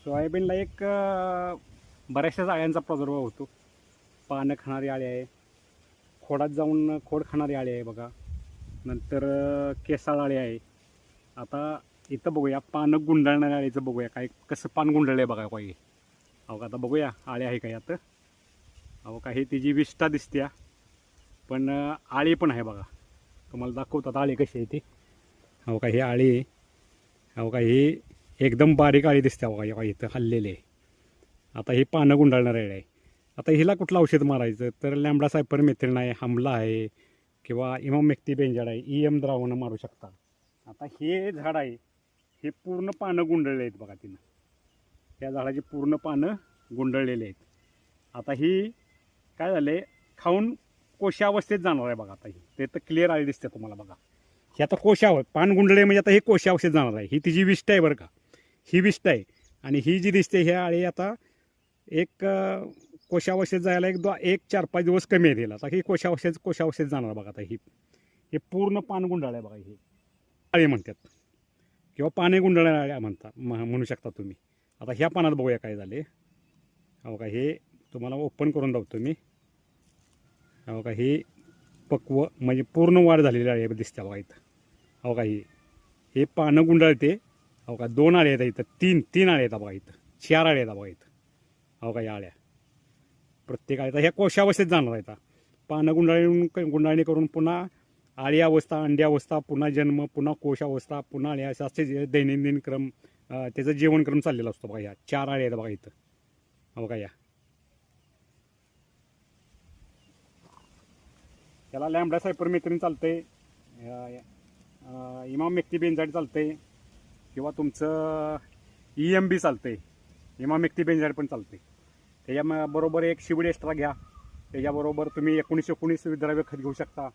सोयाबीनला एक बऱ्याचशा अळ्यांचा प्रादुर्भाव होतो. पानं खाणारी अळी आहे, खोडात जाऊन खोड खाणारी अळी आहे बघा. नंतर केसाळ अळी आहे. आता इथं बघूया पानं गुंडाळणाऱ्या अळीचं बघूया, काय कसं पान गुंडाळलं आहे बघा काही. अहो आता बघूया अळी आहे का यात. अहो काही तिची विष्ठा दिसत्या, पण आळी पण आहे बघा. तुम्हाला दाखवतात आळी कशी आहे ती. अहो का ही आळी आहे. अहो का ही एकदम बारीक आळी दिसते बघा इथं हल्लेले. आता ही पानं गुंडाळणार आहे. आता हिला कुठलं औषध मारायचं तर लॅम्बडा सायपरमेथ्रिन आहे, हमला आहे, किंवा इमामेक्टी बेंजाड आहे, EM द्रावणं मारू शकता. आता हे झाड आहे, हे पूर्ण पानं गुंडळले आहेत बघा तिनं. त्या झाडाची पूर्ण पानं गुंडळलेली आहेत. आता ही काय झाले, खाऊन कोशावस्थेत जाणार आहे बघा. आता ही ते तर क्लिअर आळी दिसते तुम्हाला बघा. ही आता कोशावर पान गुंडळे म्हणजे आता हे कोशावस्थेत जाणार आहे. ही तिची विष्ट आहे बरं का, ही विष्ट आहे. आणि ही जी दिसते ही आळी आता एक कोशावस्थेत जायला एक 4-5 दिवस कमी आहे तिला. आता ही कोशावस्थेत जाणार बघा. आता हे पूर्ण पान गुंडाळ आहे बघा. ही आळी म्हणतात किंवा पाने गुंडाळ्या आळ्या म्हणू शकता तुम्ही. आता ह्या पानात बघूया काय झाले. हो का हे तुम्हाला ओपन करून दाखवतो मी. हो का ही पक्व म्हणजे पूर्ण वाढ झालेली आळी दिसते बघा इथं. हो का हे पानं गुंडाळते. हो का 2 आळे आहेत इथं, 3 आळे आहेत बघा इथं, 4 आळे आहेत बघा इथं. हो का या आळ्या प्रत्येक आळ्या ह्या कोशावस्थेत जाणार आहेत. पानं गुंडाळणी करून पुन्हा आळी अवस्था, अंडी अवस्था, पुन्हा जन्म, पुन्हा कोशावस्था, पुन्हा आळी असे दैनंदिन क्रम त्याचं जीवनक्रम चाललेला असतो बघा. ह्या 4 आळ्या आहेत बघा इथं. हो का याला लॅम्बडा सायपरमेथ्रिन चालतंय, इमामेक्टी बेंजाड चालतंय, किंवा तुमचं EMB चालतंय. इमामेक्टी बेंजाड पण चालते. त्याच्याबरोबर एक शिबीड एक्स्ट्रा घ्या. त्याच्याबरोबर तुम्ही 19-19 विद्राव्य खत घेऊ शकता,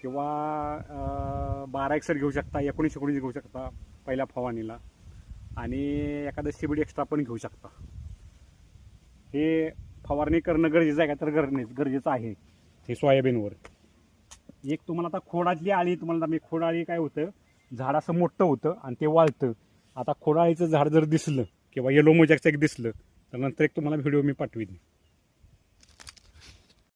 किंवा 12 घेऊ शकता, 19-19 घेऊ शकता पहिल्या फवारणीला, आणि एखादं शिबीड एक्स्ट्रा पण घेऊ शकता. हे फवारणी करणं गरजेचं आहे का तर गरजेचं आहे हे सोयाबीनवर. एक तुम्हाला आता खोडातली आळी तुम्हाला मी खोडाळी काय होतं, झाड असं मोठं होतं आणि ते वाळतं. आता खोडाळीचं झाड जर दिसलं किंवा येलो मोजॅकचं एक दिसलं तर नंतर एक तुम्हाला व्हिडिओ मी पाठवीन.